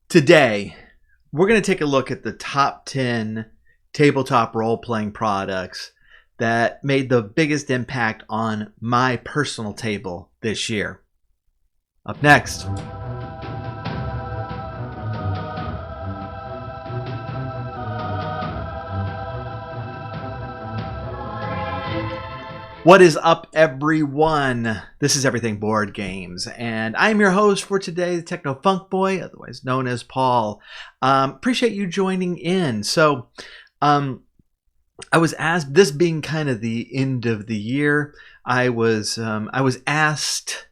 Today, we're going to take a look at the top 10 tabletop role-playing products that made the biggest impact on my personal table this year. Up next. What is up, everyone? This is Everything Board Games, and I'm your host for today, the Techno Funk Boy, otherwise known as Paul. Appreciate you joining in. So, I was asked, this being kind of the end of the year, I was asked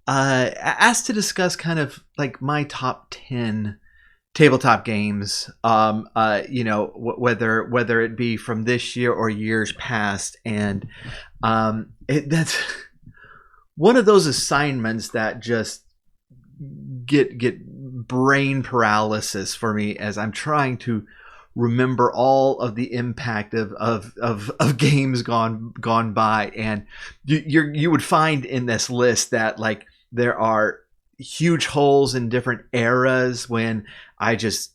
to discuss kind of like my top 10 tabletop games, whether it be from this year or years past, and that's one of those assignments that just get brain paralysis for me as I'm trying to remember all of the impact of games gone by, and you would find in this list that like there are huge holes in different eras when I just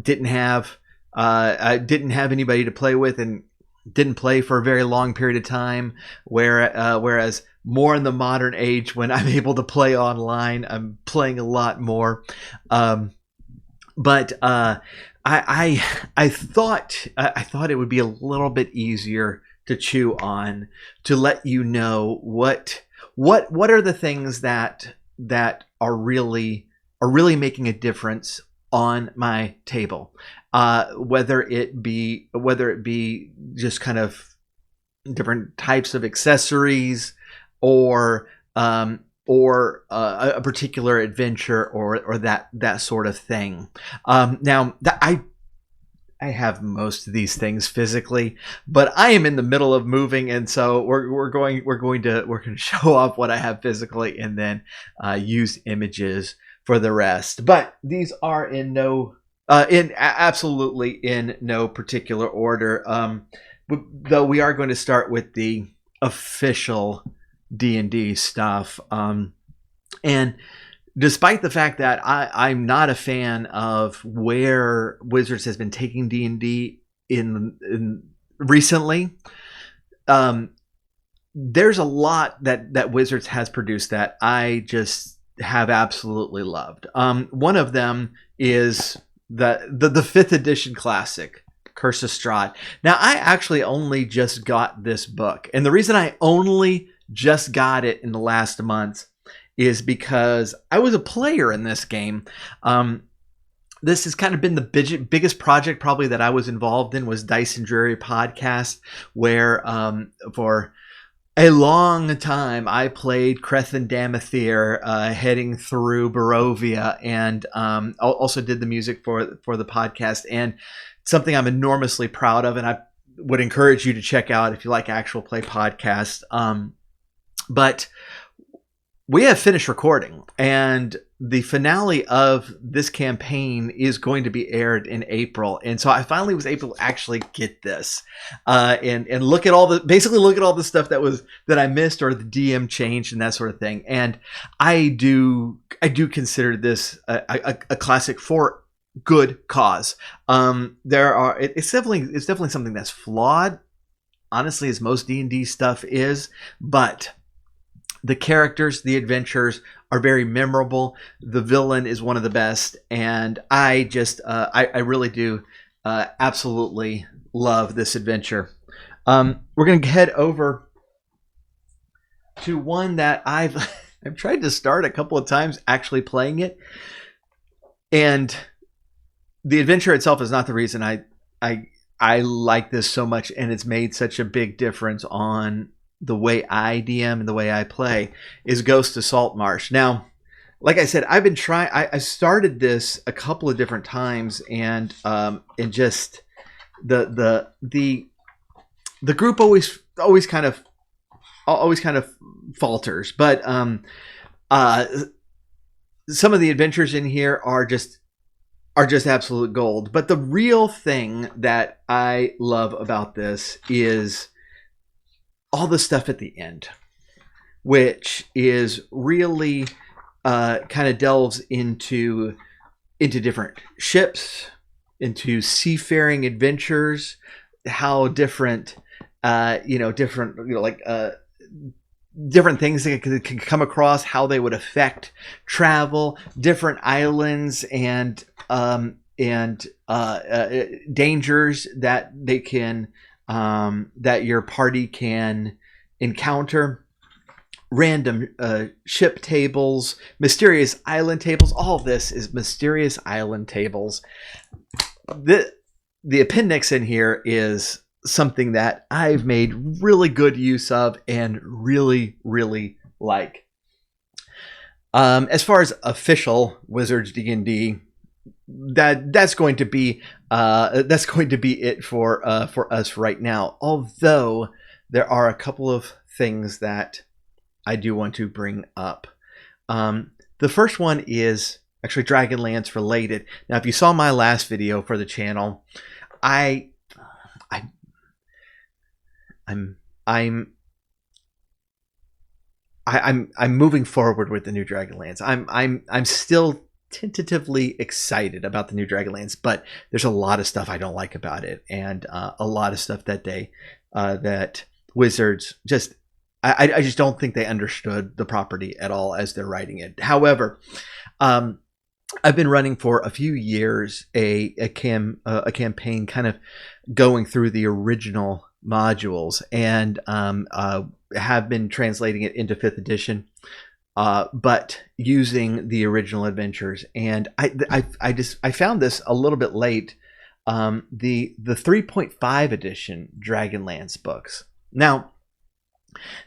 didn't have anybody to play with and didn't play for a very long period of time, whereas more in the modern age when I'm able to play online, I'm playing a lot more. I thought it would be a little bit easier to chew on, to let you know what are the things that are really making a difference on my table, whether it be just kind of different types of accessories or a particular adventure or that sort of thing. Now I have most of these things physically, but I am in the middle of moving, and so we're going to show off what I have physically, and then use images for the rest. But these are absolutely in no particular order. Though we are going to start with the official D&D stuff, and despite the fact that I'm not a fan of where Wizards has been taking D&D in recently, there's a lot that Wizards has produced that I just have absolutely loved. One of them is the 5th edition classic, Curse of Strahd. Now, I actually only just got this book, and the reason I only just got it in the last month is because I was a player in this game. This has kind of been the biggest project probably that I was involved in, was Dice and Dreary podcast, where for a long time I played Crethan Damathir heading through Barovia, and also did the music for the podcast, and something I'm enormously proud of, and I would encourage you to check out if you like actual play podcasts. But we have finished recording, and the finale of this campaign is going to be aired in April. And so I finally was able to actually get this and look at all the stuff that I missed, or the DM changed and that sort of thing. And I do consider this a classic for good cause. It's definitely something that's flawed, honestly, as most D&D stuff is, but the characters, the adventures are very memorable. The villain is one of the best, and I just, I really do absolutely love this adventure. We're going to head over to one that I've tried to start a couple of times actually playing it, and the adventure itself is not the reason I like this so much, and it's made such a big difference on the way I DM and the way I play, is Ghost of Saltmarsh. Now, like I said, I've been trying. I started this a couple of different times, and just the group always kind of falters. But some of the adventures in here are just absolute gold. But the real thing that I love about this is all the stuff at the end, which is really kind of delves into into different ships, into seafaring adventures, how different, different things that can come across, how they would affect travel, different islands, and dangers that they can that your party can encounter, random ship tables, mysterious island tables. All of this is mysterious island tables. The appendix in here is something that I've made really good use of and really, really like. As far as official Wizards D&D, that's going to be it for us right now. Although there are a couple of things that I do want to bring up. The first one is actually Dragonlance related. Now, if you saw my last video for the channel, I'm moving forward with the new Dragonlance. I'm still tentatively excited about the new Dragonlance, but there's a lot of stuff I don't like about it, and a lot of stuff that that Wizards just I just don't think they understood the property at all as they're writing it. However, I've been running for a few years a campaign kind of going through the original modules, and have been translating it into 5th edition, but using the original adventures. And I found this a little bit late, the 3.5 edition Dragonlance books. Now,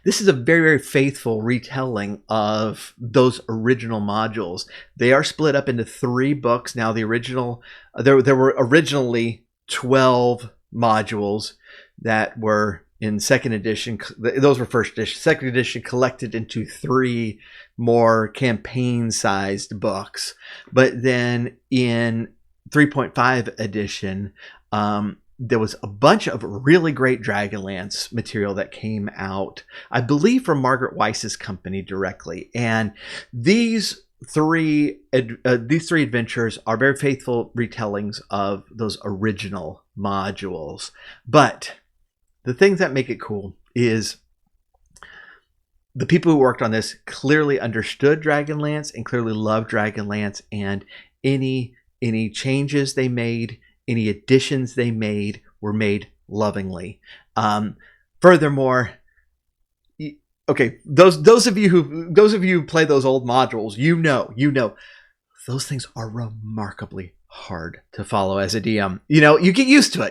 this is a very, very faithful retelling of those original modules. They are split up into 3 books. Now, the original, there were originally 12 modules that were in 2nd edition. Those were 1st edition. 2nd edition collected into 3 more campaign-sized books. But then in 3.5 edition, there was a bunch of really great Dragonlance material that came out, I believe, from Margaret Weiss's company directly. And these three adventures are very faithful retellings of those original modules. But the things that make it cool is the people who worked on this clearly understood Dragonlance and clearly loved Dragonlance, and any changes they made, any additions they made, were made lovingly. Furthermore, okay, those of you who play those old modules, you know, those things are remarkably hard to follow as a DM. You get used to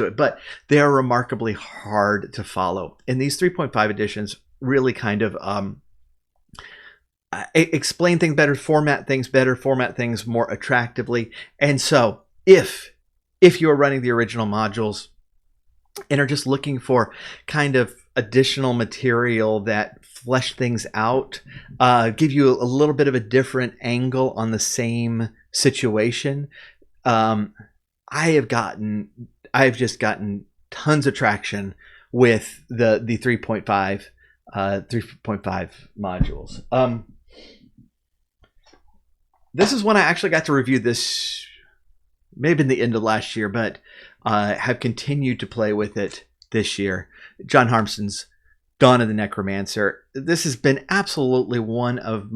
it, but they are remarkably hard to follow. And these 3.5 editions really kind of explain things better, format things more attractively. And so if you are running the original modules and are just looking for kind of additional material that flesh things out, give you a little bit of a different angle on the same situation, I've just gotten tons of traction with the 3.5 modules. This is one I actually got to review this maybe in the end of last year, but have continued to play with it this year. John Harmson's Dawn of the Necromancer. This has been absolutely one of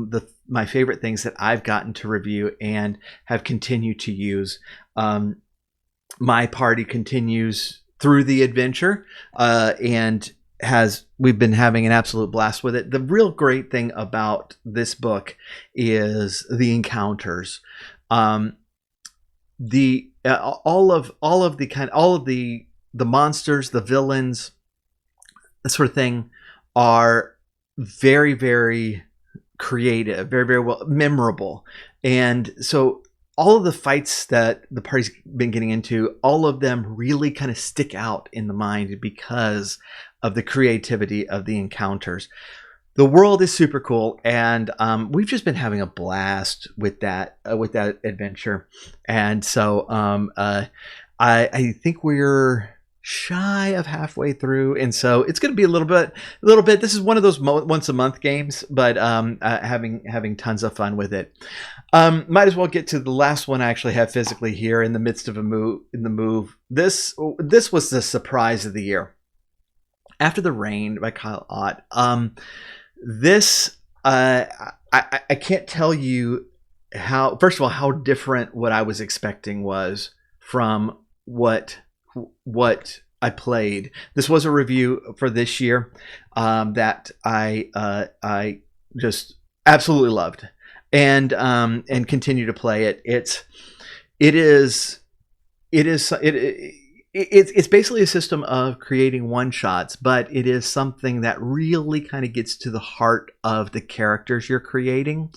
my favorite things that I've gotten to review and have continued to use. My party continues through the adventure, and we've been having an absolute blast with it. The real great thing about this book is the encounters. All of the monsters, the villains, that sort of thing, are very, very creative, very, very well memorable. And so all of the fights that the party's been getting into, all of them really kind of stick out in the mind because of the creativity of the encounters. The world is super cool, and we've just been having a blast with that adventure. And so I think we're shy of halfway through, and so it's going to be a little bit. This is one of those once a month games, but having tons of fun with it. Might as well get to the last one I actually have physically here in the midst of a move. This was the surprise of the year. After the Rain by Kyle Ott. This I can't tell you how. First of all, how different what I was expecting was from what I played. This was a review for this year that I just absolutely loved and continue to play it. It's basically a system of creating one shots, but it is something that really kind of gets to the heart of the characters you're creating,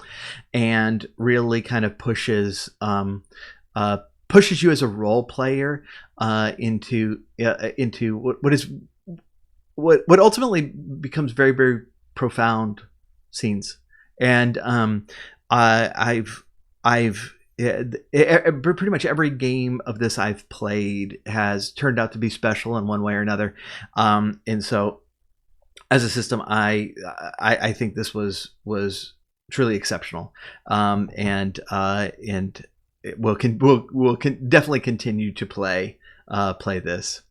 and really kind of pushes you as a role player into what ultimately becomes very, very profound scenes. And pretty much every game of this I've played has turned out to be special in one way or another. And so as a system, I think this was truly exceptional. And we'll definitely continue to play this.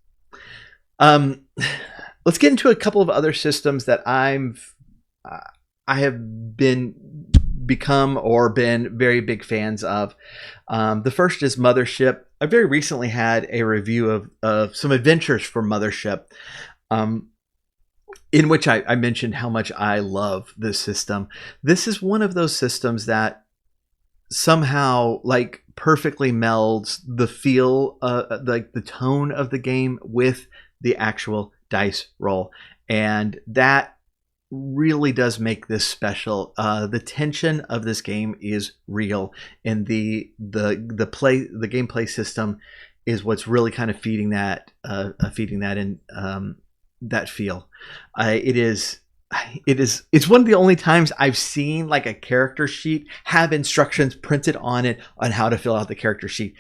Let's get into a couple of other systems that I have become very big fans of. The first is Mothership. I very recently had a review of some adventures for Mothership, in which I mentioned how much I love this system. This is one of those systems that somehow like perfectly melds the feel, like the tone of the game with the actual dice roll, and that really does make this special. The tension of this game is real, and the gameplay system is what's really kind of feeding that in that feel. It's one of the only times I've seen like a character sheet have instructions printed on it on how to fill out the character sheet.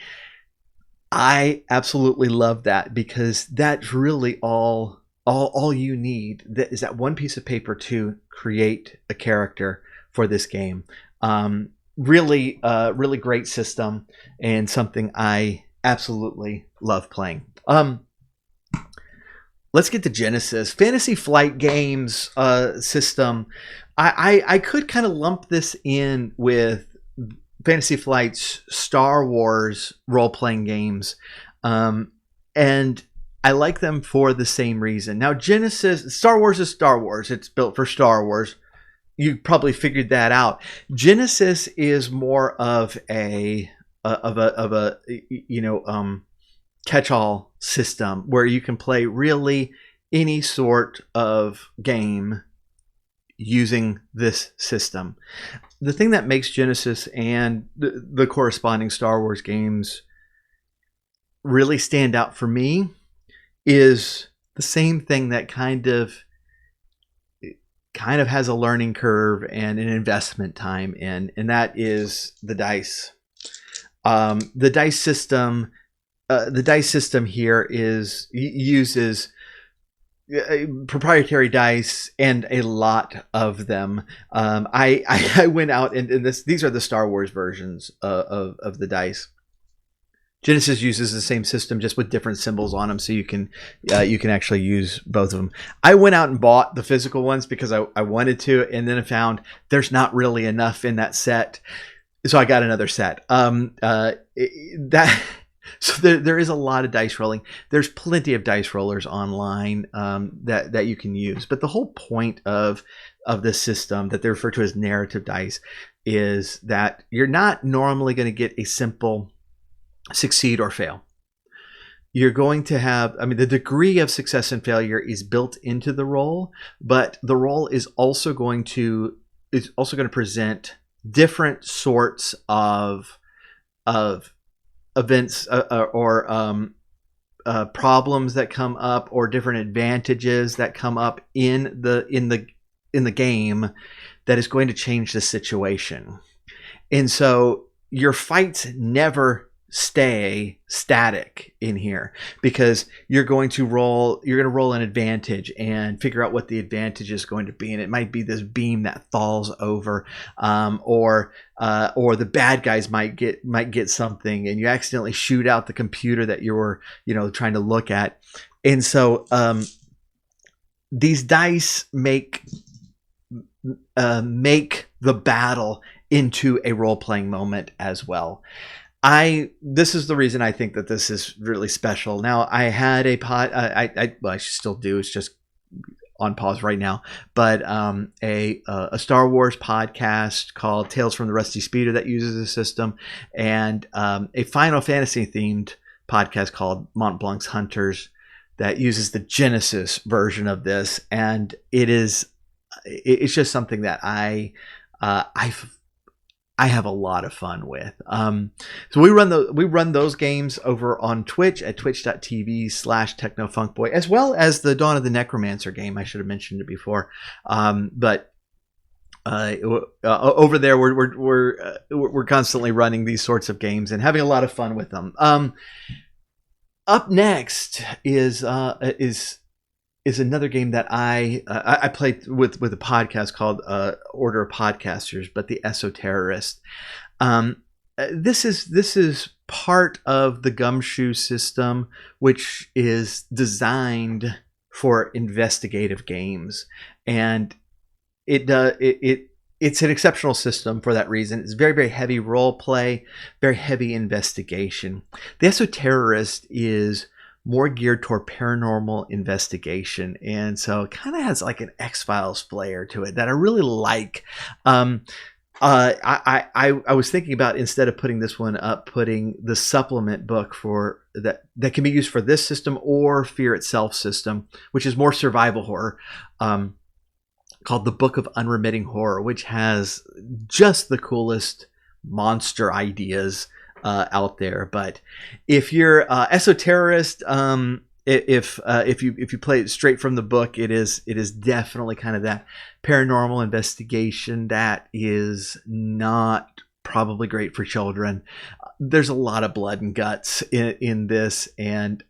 I absolutely love that, because that's really all you need. That is that one piece of paper to create a character for this game. Really great system, and something I absolutely love playing. Let's get to Genesis. Fantasy Flight Games system. I could kind of lump this in with Fantasy Flight's Star Wars role-playing games. And I like them for the same reason. Now, Genesis, Star Wars is Star Wars. It's built for Star Wars. You probably figured that out. Genesis is more of a catch-all system where you can play really any sort of game using this system. The thing that makes Genesis and the corresponding Star Wars games really stand out for me is the same thing that kind of has a learning curve and an investment time in, and that is the dice. The dice system here uses proprietary dice, and a lot of them. I went out and these are the Star Wars versions of the dice. Genesis uses the same system, just with different symbols on them, so you can actually use both of them. I went out and bought the physical ones because I wanted to, and then I found there's not really enough in that set, so I got another set. So there is a lot of dice rolling. There's plenty of dice rollers online that you can use, but the whole point of this system that they refer to as narrative dice is that you're not normally going to get a simple succeed or fail. You're going to have, the degree of success and failure is built into the roll, but the roll is also going to present different sorts of events or problems that come up, or different advantages that come up in the game that is going to change the situation. And so your fights never stay static in here, because you're going to roll an advantage and figure out what the advantage is going to be, and it might be this beam that falls over, or the bad guys might get something, and you accidentally shoot out the computer that you're trying to look at. And so these dice make the battle into a role-playing moment as well. This is the reason I think that this is really special. Now, I had a I still do. It's just on pause right now. But a Star Wars podcast called Tales from the Rusty Speeder that uses the system, and a Final Fantasy themed podcast called Mont Blanc's Hunters that uses the Genesis version of this, and it's just something that I have a lot of fun with. So we run those games over on Twitch at twitch.tv/technofunkboy, as well as the Dawn of the Necromancer game. I should have mentioned it before. But over there, we're constantly running these sorts of games and having a lot of fun with them. Up next is another game that I played with a podcast called Order of Podcasters, but the Esoterrorist. This is part of the Gumshoe system, which is designed for investigative games, and it's an exceptional system for that reason. It's very, very heavy role play, very heavy investigation. The Esoterrorist is more geared toward paranormal investigation, and so it kind of has like an X-Files flair to it that I really like. I was thinking about, instead of putting this one up, putting the supplement book for that can be used for this system or Fear Itself system, which is more survival horror, called the Book of Unremitting Horror, which has just the coolest monster ideas out there. But if you're Esoterrorist, if you play it straight from the book, it is definitely kind of that paranormal investigation that is not probably great for children. There's a lot of blood and guts in this, and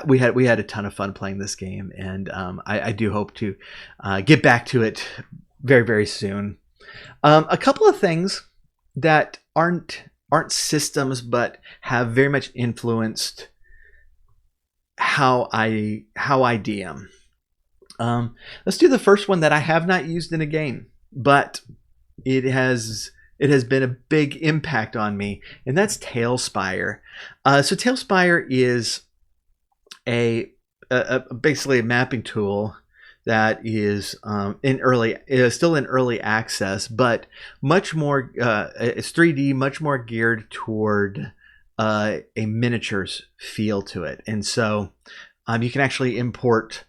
we had a ton of fun playing this game, and I do hope to get back to it very, very soon. A couple of things that aren't systems, but have very much influenced how I DM. Let's do the first one that I have not used in a game, but it has been a big impact on me, and that's Tailspire. So Tailspire is basically a mapping tool that is still in early access, but much more it's 3D, much more geared toward a miniatures feel to it. And so you can actually import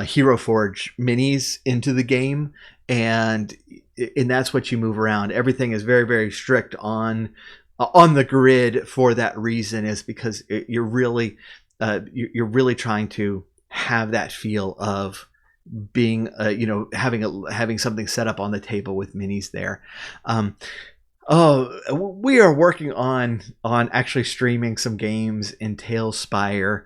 Hero Forge minis into the game, and that's what you move around. Everything is very, very strict on the grid for that reason, is because you're really trying to have that feel of being having something set up on the table with minis there. We are working on actually streaming some games in Tailspire,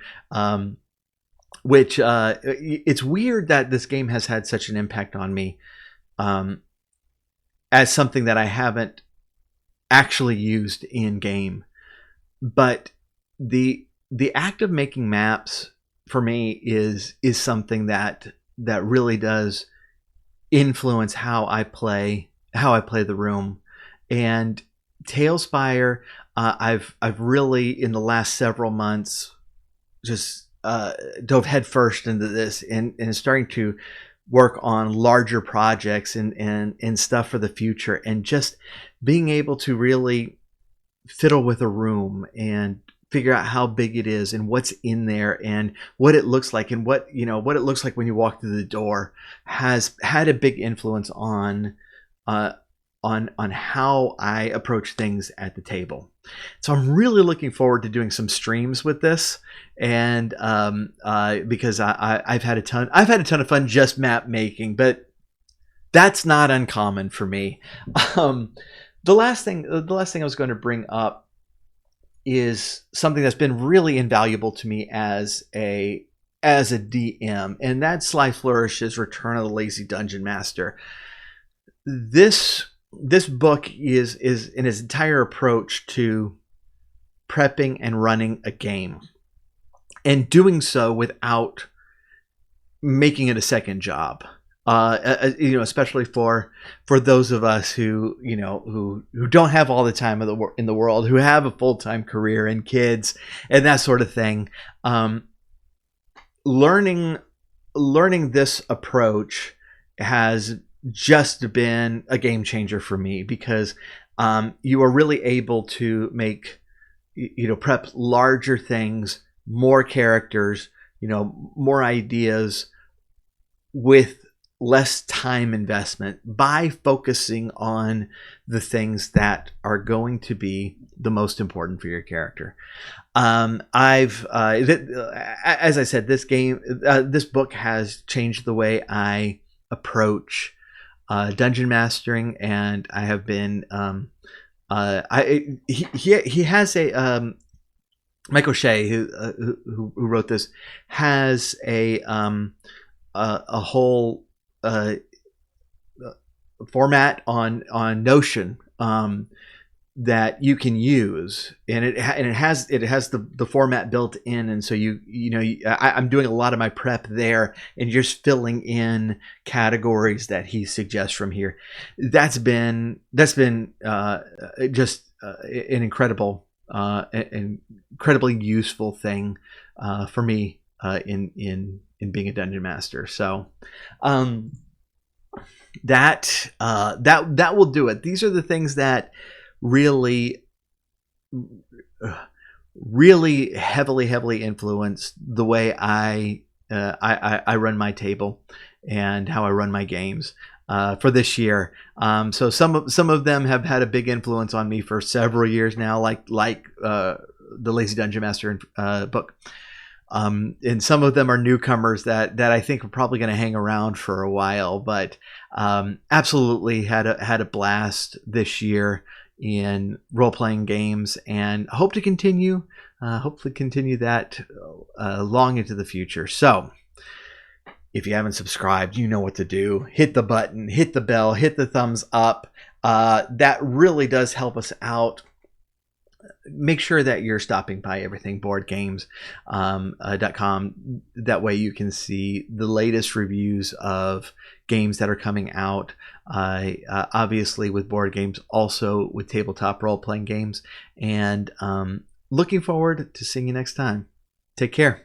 which it's weird that this game has had such an impact on me, as something that I haven't actually used in game. But the act of making maps for me is something that really does influence how I play the room. And Tailspire, I've really, in the last several months, just dove headfirst into this, and starting to work on larger projects and stuff for the future, and just being able to really fiddle with a room and figure out how big it is and what's in there and what it looks like, and what it looks like when you walk through the door, has had a big influence on how I approach things at the table. So I'm really looking forward to doing some streams with this, and because I've had a ton of fun just map making, but that's not uncommon for me. The last thing I was going to bring up is something that's been really invaluable to me as a DM, and that's Sly Flourish's Return of the Lazy Dungeon Master. This book is in its entire approach to prepping and running a game, and doing so without making it a second job. Especially for those of us who don't have all the time in the world, who have a full-time career and kids and that sort of thing. Learning this approach has just been a game changer for me, because you are really able to make, prep larger things, more characters, more ideas with less time investment by focusing on the things that are going to be the most important for your character. As I said, this book has changed the way I approach dungeon mastering, and I have been he has a Mike O'Shea, who wrote this, has a whole format on Notion that you can use, and it has the format built in, and so I'm doing a lot of my prep there, and just filling in categories that he suggests from here. That's been just an incredibly useful thing for me in being a dungeon master. So that will do it. These are the things that really heavily influence the way I run my table and how I run my games for this year. So some of them have had a big influence on me for several years now, like the Lazy Dungeon Master book. And some of them are newcomers that I think are probably going to hang around for a while, but absolutely had a blast this year in role-playing games, and hope to continue that long into the future. So if you haven't subscribed, you know what to do. Hit the button, hit the bell, hit the thumbs up. That really does help us out. Make sure that you're stopping by everythingboardgames.com. That way you can see the latest reviews of games that are coming out. Obviously with board games, also with tabletop role-playing games. And looking forward to seeing you next time. Take care.